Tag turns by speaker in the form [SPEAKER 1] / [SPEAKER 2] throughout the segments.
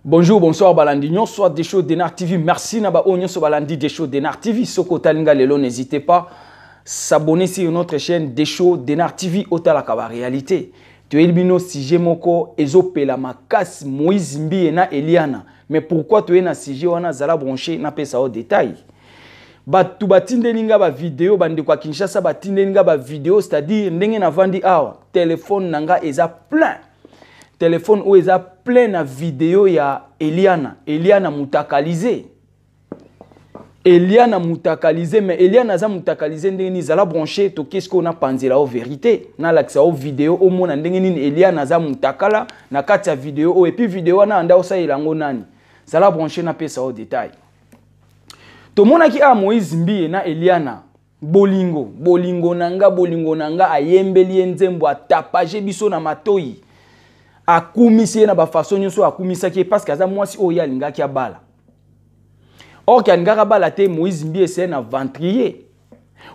[SPEAKER 1] Bonjour, bonsoir, Balandi. Nyon soit des shows d'Enar TV. Merci Naba Onyon soit Balandi des shows d'Enar TV. Soko Talinga Lelo, n'hésitez pas à s'abonner sur notre chaîne des shows d'Enar TV. Otalakaba réalité. Tu es bino si moko ezo pela makas Moïse Mbi na Eliana. Mais pourquoi tu es na si wana zala branché na pesa au détail? Batu batinde ninga ba vidéo bande kwa Kinshasa batinde ninga ba vidéo, c'est-à-dire ndenge na vandi awa téléphone nanga eza plein. Téléphone où eza plein na vidéo ya Eliana. Eliana mutakalize. Eliana mutakalize, mais Eliana za mutakalize ndenge ni zala branché to qu'est-ce qu'on a pensé la vérité. Na l'accès aux vidéos au monde ndenge ni Eliana za mutakala na kati ya vidéo et puis vidéo na anda osa ilango nani. Zala branché na pesa au détail. To mona ki a Moïse Mbi na Eliana bolingo nanga ayembeli nzembo atapaje biso na matoi. Akumisi na ba façon nyonso akumisa ki parce que aza mwasi oyo alinga ki abala. Or ki alinga bala te Moïse Mbi essaie na ventrier.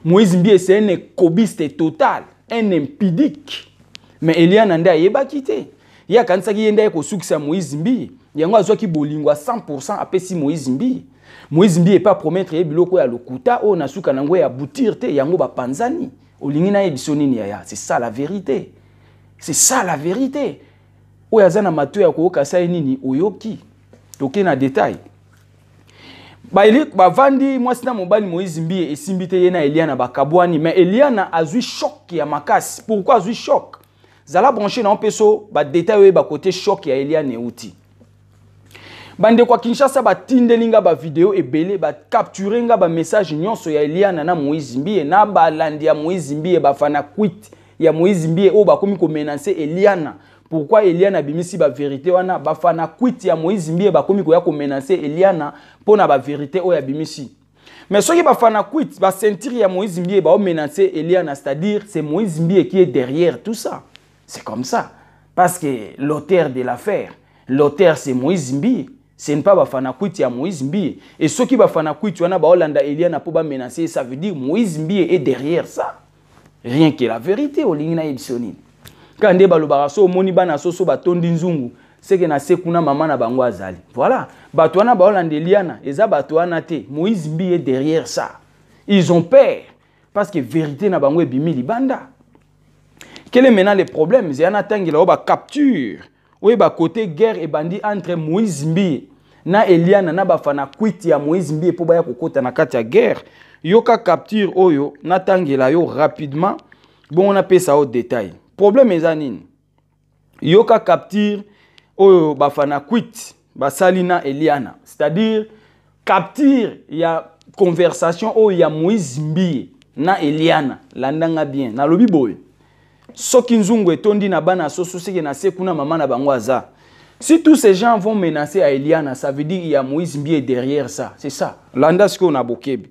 [SPEAKER 1] Moïse Mbi essaie un cobiste total, un impudique. Mais Eliana nda yeba kite. Ya kanisa ki yenda ko sukisa Moïse Mbi. Yango azwa ki bolingo à 100% apesi Moïse Mbi. Moïse Mbi pas promettre ye biloko ya lokuta o na suka nango ya boutir te yango ba panzani. Olingi na yebiso nini ya. C'est ça la vérité. C'est ça la vérité. Oya zana matu ya koyoka sai nini oyoki. Toke na détail. Ba vandi mwasi na mobali Moïse Mbi esimbi te ye na Eliana bakabwani, mais Eliana azui choc ya makasi. Pourquoi azui choc? Zala branché na peso ba détail oye ba côté choc ya Eliana euti. Bande kwa Kinshasa ba tindelinga ba vidéo ebele ba capturer nga ba message nyonso ya Eliana na Moïse Mbi na ba landi ya Moïse Mbi ba fana quit ya Moïse Mbi o ba komi ko menacer Eliana. Pourquoi Eliana bimisi ba vérité wana ba fana quit ya Moïse Mbi ba komi ko ya ko menacer Eliana pona ba vérité o ya bimisi. Mais ceux qui ba fana quit ba sentir ya Moïse Mbi ba o menacer Eliana, c'est-à-dire c'est Moïse Mbi qui est derrière tout ça. C'est comme ça parce que l'auteur de l'affaire, l'auteur c'est Moïse Mbi. Ce n'est pas bafana kwiti ya Moïse Mbi. Et ceux qui bafana kwiti wana ba Hollanda Eliana pour ba menacer, ça veut dire Moïse Mbi est derrière ça. Rien que la vérité au lingina ebisoni. Quand nde balobara so moni bana so ba tondi nzungu, c'est que na sekuna mama na bango azali. Voilà, bato wana ba Hollanda Eliana, eza bato wana te. Moïse Mbi est derrière ça. Ils ont peur parce que vérité na bango ebimi libanda. Quel est maintenant le problème? C'est un atangila o ba capture. Oui, bah côté guerre et bandit entre Moïse Mbi na Eliana na bafana kwiti ya Moïse Mbi pour baya kokota na kati ya guerre. Yoka capture oyo na tangela yo rapidement. Bon on appelle ça au détail. Problème ezanine. Yoka capture oyo bafana kwiti basali na Eliana. C'est-à-dire capture ya conversation oyo ya Moïse Mbi na Eliana. Landanga bien. Na lobi boy. Soki nzungu etondi na bana soso seke na sekuna mama na bango aza. Si tous ces gens vont menacer à Eliana, ça veut dire qu'il y a Moïse Mbi derrière ça. C'est ça. Landa ce qu'on a bokebi.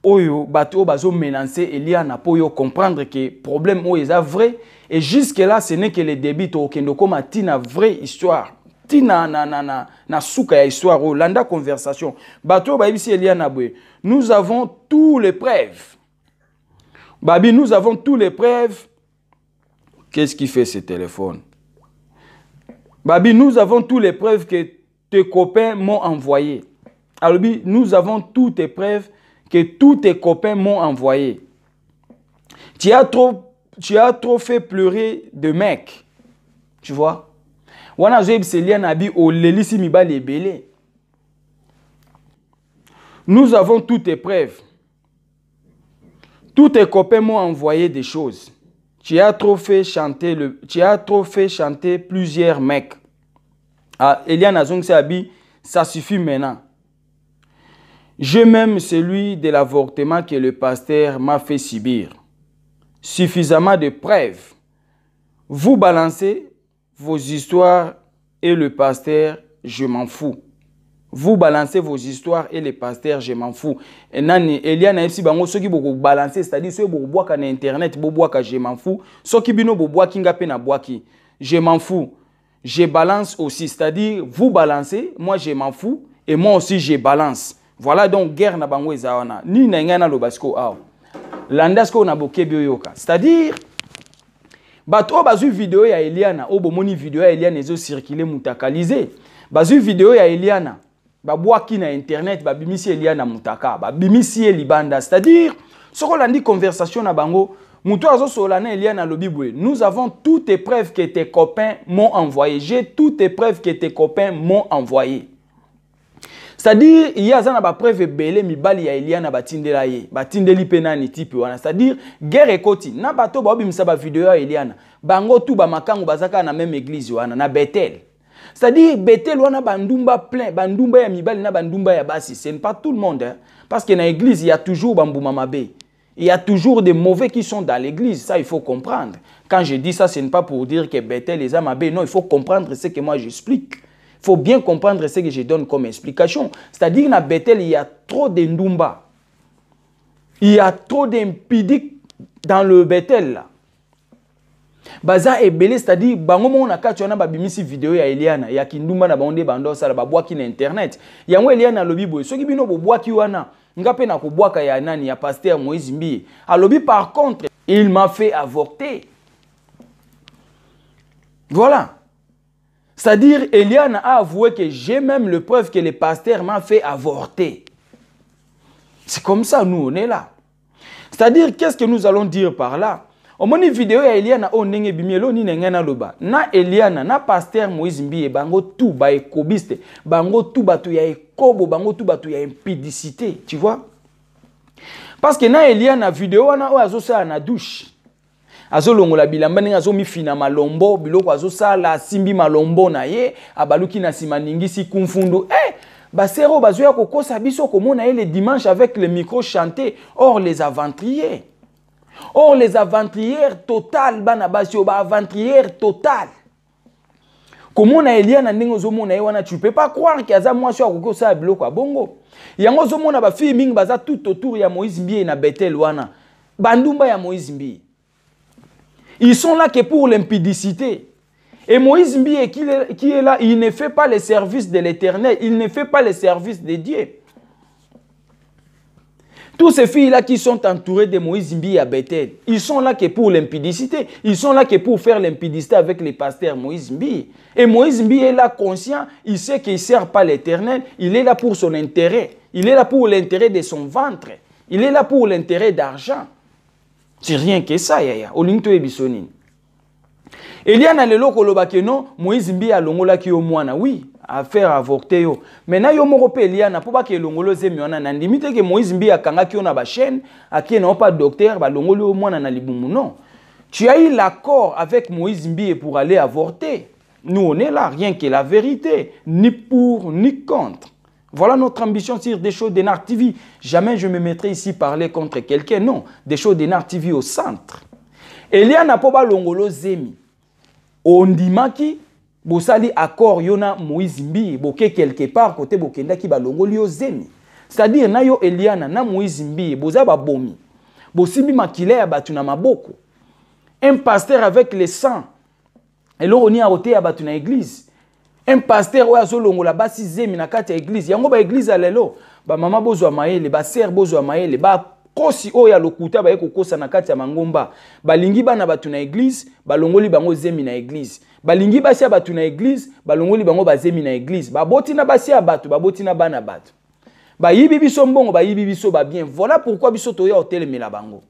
[SPEAKER 1] Oyo bato bazo menacer Eliana pour yo comprendre que problème o est vrai et jusque là ce n'est que le début to kendo koma tina vraie histoire. Tina na souka ya histoire o landa conversation. Bato ba ibisi Eliana boy. Nous avons tous les preuves. Babi nous avons tous les preuves. Qu'est-ce qui fait ce téléphone? Babi, nous avons toutes les preuves que tes copains m'ont envoyé. Alors, nous avons toutes les preuves que tous tes copains m'ont envoyé. Tu as trop fait pleurer de mecs. Tu vois? Wana zoeb selian abi o lelisi mibali ebele. Nous avons toutes les preuves. Tous tes copains m'ont envoyé des choses. Tu as trop fait chanter plusieurs mecs. Ah, Eliana Zong Sabi, ça suffit maintenant. Je m'aime celui de l'avortement que le pasteur m'a fait subir. Suffisamment de preuves. Vous balancez vos histoires et le pasteur, je m'en fous. Vous balancez vos histoires et les pasteurs, je m'en fous. Et nani Eliana esi bango soki boko balancer, c'est-à-dire ceux boko boaka na internet, bo boaka je m'en fous. Soki bino bo boaki nga pe na boaki, je m'en fous. Je balance aussi, c'est-à-dire vous balancez, moi je m'en fous et moi aussi je balance. Voilà donc guerre na bango ezawana. Ni na ngana lo basko aw. Landasko na bokebi yoka. C'est-à-dire bato bazu vidéo ya Eliana, o bomoni vidéo ya Eliana ezo circuler mutakaliser. Bazui vidéo ya Eliana. Babwaki na internet, babimisi Eliana mutaka, babimisi libanda. C'est-à-dire, ce qu'on a dit conversation na bango, Moutou azo solana Eliana lobibwe. Nous avons toutes les preuves que tes copains m'ont envoyé. J'ai toutes les preuves que tes copains m'ont envoyé. C'est-à-dire, il y a des preuves belé mibali ya Eliana batindela ye. Batindeli penani type wana. C'est-à-dire, guerre ekoti. Na bato ba obimisa ba vidéo ya Eliana. Bango tu ba makangu bazaka na même église wana na Bethel. C'est-à-dire, Bethel wana bandumba plein, bandumba ya mibali na bandumba ya basi. Ce n'est pas tout le monde. Hein? Parce que dans l'église, il y a toujours bambouma mabé. Il y a toujours des mauvais qui sont dans l'église. Ça, il faut comprendre. Quand je dis ça, ce n'est pas pour dire que Bethel les a mabé. Non, il faut comprendre ce que moi j'explique. Il faut bien comprendre ce que je donne comme explication. C'est-à-dire qu'à Bethel, il y a trop de ndumba. Il y a trop d'impidiques dans le Bethel là. Baza est belé, c'est-à-dire, bango on a quand on a babimisi vidéo ya Eliana, ya kindumba na bango bando ça la babwa ki na internet. Yango Eliana lobi boy. Soki bino bobwa ki wana, ngape na kobwaka ya nani ya pasteur Moïse Mbi. Alobi par contre, il m'a fait avorter. Voilà. C'est-à-dire, Eliana a avoué que j'ai même le preuve que le pasteur m'a fait avorter. C'est comme ça, nous, on est là. C'est-à-dire, qu'est-ce que nous allons dire par là? Au moins, une vidéo ya Eliana, on nenge bimielo ni nengena loba. Na Eliana, na pasteur Moïse Mbi, bango tout ba ekobiste, bango tout batu ya ekobo, bango tout batu ya impudicité, tu vois? Parce que na Eliana, vidéo wana o azo sa na douche. Azo longola bilamba ninga azo mifina malombo biloko azo sala simbi malombo na ye abaluki na sima ningisi kumfundu basero bazoya kokosa biso komona ye le dimanche avec le micro chanté. Or les aventuriers total bana basio ba aventurière total komona Eliana ndenge ozomona ye wana tu peux pas croire que aza mwasi akokosa biloko abongo yango ozomona ba fille mingi baza tout autour ya Moïse Mbi na Bethel wana bandumba ya Moïse Mbi. Ils sont là que pour l'impudicité. Et Moïse Mbi qui est là, il ne fait pas le service de l'Éternel, il ne fait pas le service de Dieu. Tous ces filles-là qui sont entourées de Moïse Mbi à Bethel, ils sont là que pour l'impudicité, ils sont là que pour faire l'impudicité avec les pasteurs Moïse Mbi. Et Moïse Mbi est là conscient, il sait qu'il ne sert pas l'Éternel, il est là pour son intérêt, il est là pour l'intérêt de son ventre, il est là pour l'intérêt d'argent. C'est rien que ça, yaya. Olinto ebisonine. Eliana lelo koloba ke non, Moïse Mbi a longola ki yo mwana. Oui, à faire avorter yo. Mais na yo moko pe Eliana po ba ke longolo zemi wana na ndimite ke Moïse Mbi akanga ki yo na ba chaîne, aki na pas docteur ba longolo yo mwana na libumu non. Tu as eu l'accord avec Moïse Mbi pour aller avorter. Nous on est là, rien que la vérité, ni pour ni contre. Voilà notre ambition sur des choses d'Enar TV. Jamais je me mettrai ici parler contre quelqu'un. Non, des choses d'Enar TV au centre. Eliana poba longolo zemi. Ondimaki, bosali accord yona Moïse Mbi, boke quelque part côté bokenda ki ba longolo zemi. C'est-à-dire na yo Eliana na Moïse Mbi, boza ba bomi. Bosimbi makile ya batu na maboko. Un pasteur avec le sang. Et là on y a roté ya batu na église. Un pasteur oya zolongola basi zemi na kati ya église yango ba église alelo ba mama bozwa maele ba sœur bozwa maele ba kosi oya lokuta ba ekokosa na kati ya mangomba balingi bana batu na église balongoli bango zemi na église balingi basi ya batu na église balongoli bango ba zemi na église baboti na basi ya batu baboti na bana batu ba yibi biso mbongo ba yibi biso ba bien. Voilà pourquoi biso toya hotelemela bango.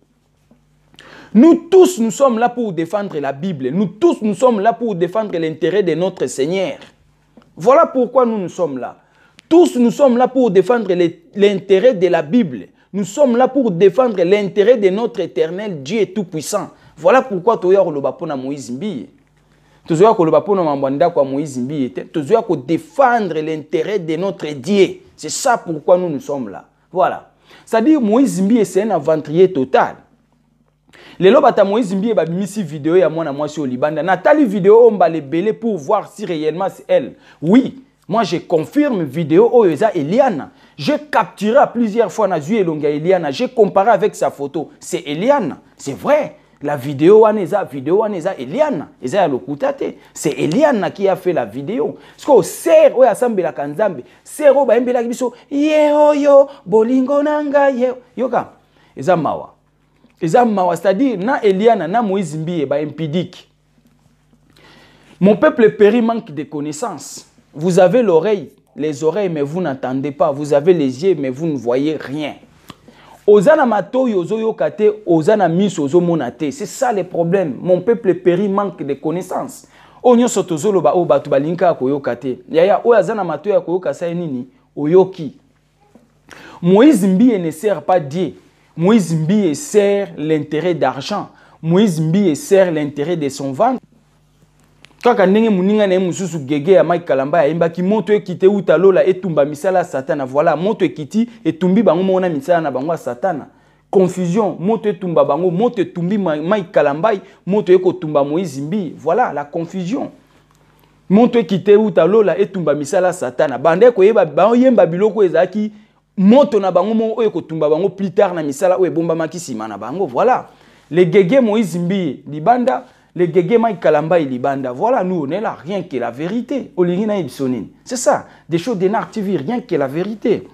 [SPEAKER 1] Nous tous nous sommes là pour défendre la Bible. Nous tous nous sommes là pour défendre l'intérêt de notre Seigneur. Voilà pourquoi nous sommes là. Tous nous sommes là pour défendre l'intérêt de la Bible. Nous sommes là pour défendre l'intérêt de notre éternel Dieu tout-puissant. Voilà pourquoi toya koloba pona Moïse Mbi. Toya koloba pona mambanda kwa Moïse Mbi. Toya ko défendre l'intérêt de notre Dieu. C'est ça pourquoi nous sommes là. Voilà. C'est-à-dire Moïse Mbi c'est un aventurier total. Les lobata Moïse Mbi ba misi vidéo ya mwana mwasi au Libanda. Nathalie vidéo on va les belé pour voir si réellement c'est elle. Oui, moi je confirme vidéo Oyoza Eliana. J'ai capturé à plusieurs fois Nazu Elonga Eliana. J'ai comparé avec sa photo. C'est Eliana. C'est vrai. La vidéo Aneza Eliana. Eza lokutate. C'est Eliana qui a fait la vidéo. Parce que ser oya sambela kanzambe. Ser o ba embela biso yeoyo bolingo nanga ye. Yoka. Eza mawa. C'est-à-dire, na Eliana, na Moïse Mbi, ba impidique. Mon peuple périt manque de connaissances. Vous avez l'oreille, les oreilles, mais vous n'entendez pas. Vous avez les yeux, mais vous ne voyez rien. Ozana matoyi ozoyo kate, ozana mis ozo monate. C'est ça le problème. Mon peuple périt, manque de connaissances. Onyo sotozolo ba o batu balinka koyo kate. Yaya o azana matoyi koyo kasa nini oyoki. Moïse Mbiye ne sert pas Dieu. Moïse Mbiye sert l'intérêt d'argent. Moïse Mbiye sert l'intérêt de son ventre. Kaka ndenge muninga na mususu gege ya Mike Kalamba ya imba ki moto ekite utalola etumba misala satana. Voilà, moto ekiti etumbi bango mona misala na bango satana. Confusion, moto etumba bango, moto etumbi Mike Kalamba, moto eko tumba Moïse Mbiye. Voilà la confusion. Moto ekite utalola etumba misala satana. Bande ko yeba ba yemba biloko ezaki moto na bango mo eko tumba bango plus tard na misala o ebomba makisima na bango. Voilà. Les gege Moïse Mbiye libanda, les gege Mike Kalamba libanda. Voilà, nous on est là, rien que la vérité. Olirina Ibsonin. C'est ça, des choses de Nar TV, rien que la vérité.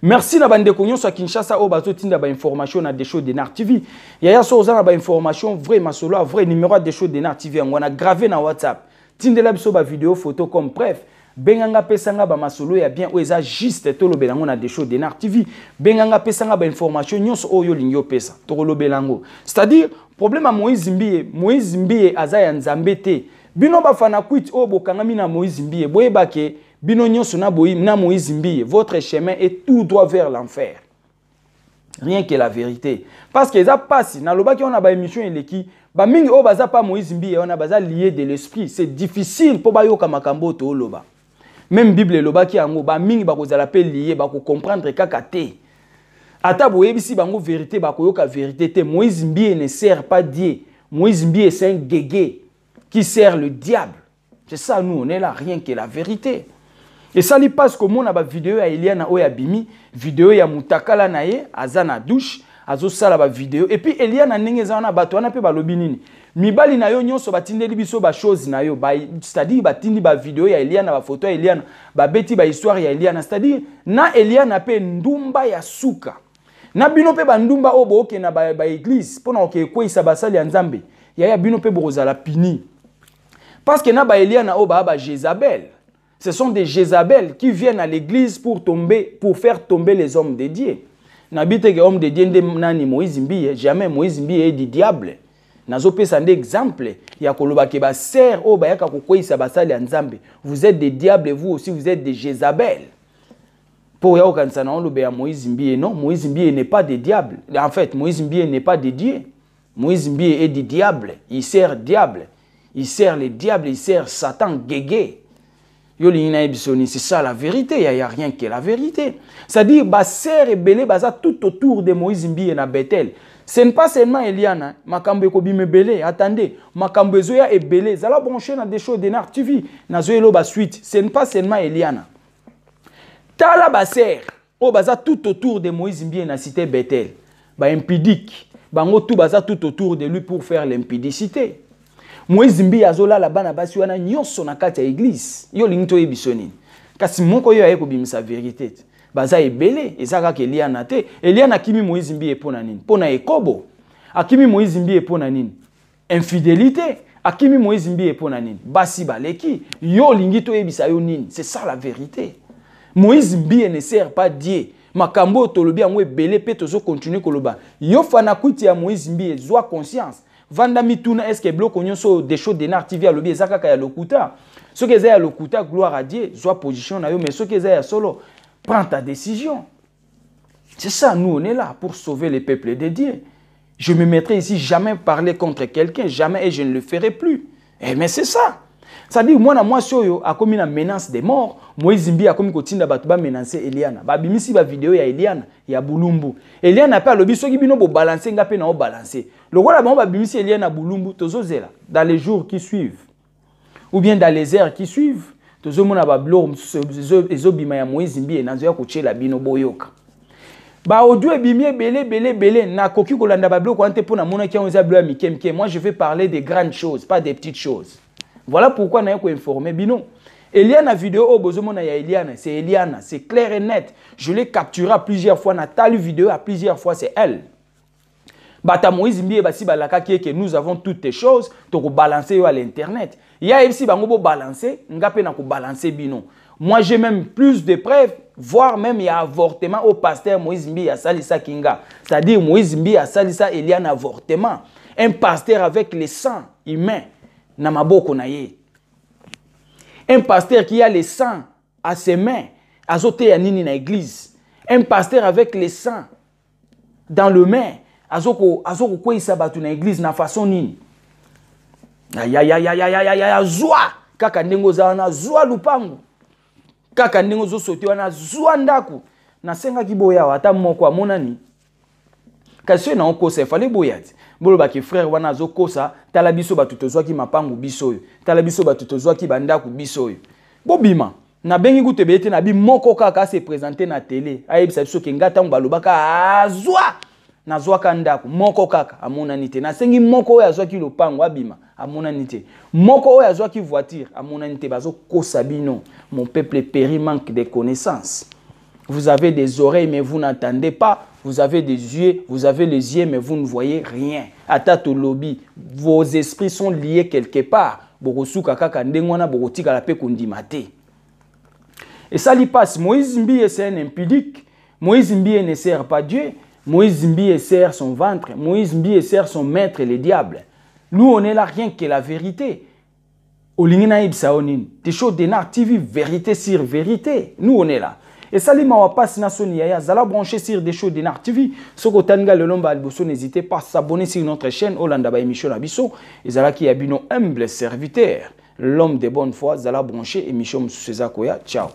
[SPEAKER 1] Merci na bande konyo sa Kinshasa o bazo tinda ba information na des choses de Nar TV. Yaya so ozana ba information vrai masolo, vrai numéro des choses de Nar TV on a gravé na WhatsApp. Tindela biso ba vidéo photo comme bref. Benganga pesanga ba masolo ya bien oza juste to lobelango na des choses de Nar TV. Benganga pesanga ba information nyonso oyo lingyo pesa to lobelango. C'est-à-dire problème à Moïse Mbiye aza ya nzambe te. Bino ba fana kwit o bokangami na Moïse Mbiye boyebake bino nyonso na boyi na Moïse Mbiye votre chemin est tout droit vers l'enfer. Rien que la vérité. Parce que ça passe na lobaki on a ba émission eleki ba mingi o baza pas Moïse Mbiye on a baza lié de l'esprit. C'est difficile pour ba yoka makambo to loba. Même Bible lobaki yango ba mingi ba kozala pe lié ba ko comprendre kaka te. Ata boyebisi bango vérité ba koyoka vérité te. Moïse Mbiye ne sert pas Dieu. Moïse Mbiye c'est un guégué qui sert le diable. C'est ça nous on est là rien que la vérité. Et ça lui passe comme on a ba vidéo ya Eliana oya bimi, vidéo ya Mutakala naye azana douche, azo sala ba vidéo et puis Eliana ndenge za na bato wana pe ba lobi nini. Mibali na yo nyonso batindeli biso ba chose na yo, c'est-à-dire batindi ba vidéo ya Eliana ba photo ya Eliana, ba beti ba histoire ya Eliana, c'est-à-dire na Eliana pe ndumba ya suka. Na bino pe ba ndumba obo oke na ba église pona oke kwisa basali ya Nzambe. Ya bino pe bozala pini. Parce que na ba Eliana oba ba Jézabel. Ce sont des Jézabel qui viennent à l'église pour faire tomber les hommes de Dieu. N'habite que homme de Dieu nani Moïse Mbiye, jamais Moïse Mbiye est du diable. Nazo pesa un exemple, ya koloba ke ba ser o ba yaka kokwisa basali ya Nzambe. Vous êtes des diables et vous aussi vous êtes des Jézabel. Pour ya okanisa na olobe ya Moïse Mbiye, non, Moïse Mbiye n'est pas des diables. En fait, Moïse Mbiye n'est pas de Dieu. Moïse Mbiye est du diable, il sert diable. Il sert les diables, il sert Satan guégué. C'est ça la vérité, il n'y a rien que la vérité. C'est-à-dire, Basser et Belé, tout autour de Moïse Mbiye na Bethel. Ce n'est pas seulement Eliana, Makambe Kobime Belé, attendez, Makambe Zoya et Belé, ça l'a branché dans des choses de Nar TV, na Zoyelo Basuite, ce n'est pas seulement Eliana. Tala Basser, oh baza tout autour de Moïse Mbiye na cité Bethel, ba impudique, bango tout baza tout autour de lui pour faire l'impudicité. Moïse Mbiye azola la bana basi wana nyonso na kati ya église yo lingito ebisoni kasi moko yo ayeko bimisa vérité baza ebele ezaka ke Eliana te Eliana kimi Moïse Mbiye pona nini pona ekobo akimi Moïse Mbiye pona nini infidélité akimi Moïse Mbiye pona nini basi baleki yo lingito ebisa yo nini c'est ça la vérité. Moïse Mbiye ne sert pas Dieu makambo tolobi yango ebele pe tozo continuer koloba yo fana kuti ya Moïse Mbiye zwa conscience. Vanda mituna est-ce que bloc nyonso des choses de Nar TV alobi ezaka ka ya lokuta. Ce que ya lokuta gloire à Dieu, soit position na yo mais ce que ya solo prends ta décision. C'est ça nous on est là pour sauver les peuples de Dieu. Je me mettrai ici jamais parler contre quelqu'un, jamais et je ne le ferai plus. Eh mais c'est ça. Ça dit moi soyo a commis une menace de mort, Moïse Mbiye a commis kotinda batu ba menacer Eliana. Ba bimisi ba vidéo ya Eliana ya Bulumbu. Eliana pa lobi soki bino bo balancer nga pe na o balancer. Le roi là ba bimisi Eliana Bulumbu tozozela dans les jours qui suivent. Ou bien dans les heures qui suivent, tozomona ba blo ezobima ya Moïse Mbiye na zo ya kochela bino boyoka. Ba audio ebimi belé na koki kolanda ba blo ko ante pona mona ki on za blo ya mikemke. Moi je vais parler des grandes choses, pas des petites choses. Voilà pourquoi on a informé Bino. Eliana vidéo au bozomona ya Eliana, c'est Eliana, c'est clair et net. Je l'ai capturé à plusieurs fois, Nathalie vidéo à plusieurs fois, c'est elle. Bata Moïse Mbie basi balaka que nous avons toutes les choses to balancer à l'internet. Il y a aussi bango bo balancer, ngapé na ko balancer bino. Moi j'ai même plus de preuves, voire même il y a avortement au pasteur Moïse Mbie à Salisa Kinga. C'est-à-dire Moïse Mbie à Salisa il y a un avortement. Un pasteur avec le sang humain na maboko na ye. Un pasteur qui a le sang à ses mains, azote ya nini na église. Un pasteur avec le sang dans le main, azoko kwa isa batu na église na façon nini. Zwa kaka ndengo za na zwa lupangu. Kaka ndengo zo sote wana zwa ndaku. Na senga kiboya ata moko amona ni. Kasi na okosa il fallait boyati. Bolo ba ki frère wana zo kosa tala biso batu tozwa ki mapangu biso yo. Tala biso batu tozwa ki bandaku biso yo. Bobima na bengi gute bete na bi moko kaka se présenter na télé. Ayebisa biso ke ngata balobaka azwa. Na zwa kandaku moko kaka amona nite. Na sengi moko oyo azwa ki lopango abima amona nite. Moko oyo azwa ki voiture amona nite bazo kosa bino. Mon peuple périt manque de connaissances. Vous avez des oreilles mais vous n'entendez pas. Vous avez des yeux, vous avez les yeux mais vous ne voyez rien. Atato lobby, vos esprits sont liés quelque part. Borosuka kaka ndengwana borotika la pe kondimate. Et ça lui passe. Moïse Mbie c'est un impudique. Moïse Mbie ne sert pas Dieu. Moïse Mbie sert son ventre. Moïse Mbie sert son maître, le diable. Nous, on est là rien que la vérité. Olingina Ibsaonin. Des choses d'Enar TV, vérité sur vérité. Nous, on est là. Et ça, les gens passe na soni yaya, zala brancher sur des choses d'Enar TV. Soko tanga le lomba alboso, n'hésitez pas à s'abonner sur notre chaîne. Olanda ba émission abiso. Et zala qui a nos humble serviteur. L'homme de bonne foi, zala brancher émission Moussouza Koya. Ciao.